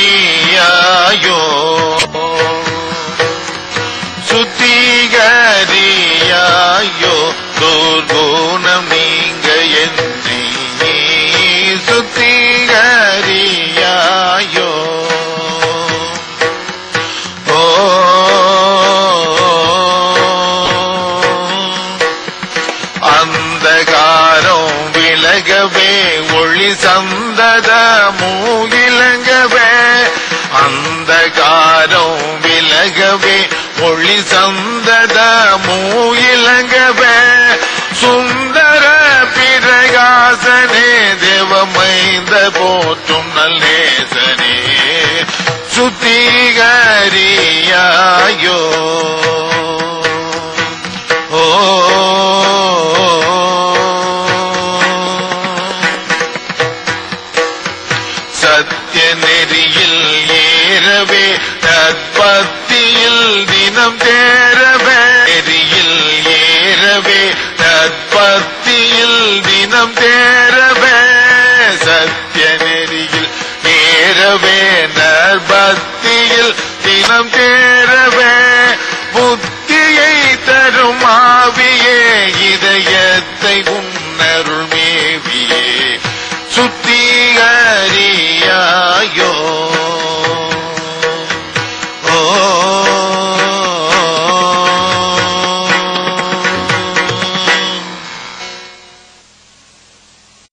சுத்திகரியாயோ சுத்திகரியாயோ துர்குணம் நீங்க என்னை சுத்திகரியாயோ அந்தகாரம் விலகவே ஒளி சந்தத மூகிலங்கவே அந்தகாரம் விலகவே ஒளி சந்தத மூகிலங்கவே சுந்தர பிரகாசனே தேவமைந்த போற்றும் நல்லேசனே சுத்திகரியாயோ சத்திய நெறியில் ஏறவே நற்பத்தியில் தினம் தேரவே நெறியில் ஏறவே நற்பத்தியில் தினம் தேரவே சத்திய நெறியில் ஏறவே நற்பத்தியில் தினம் தேரவே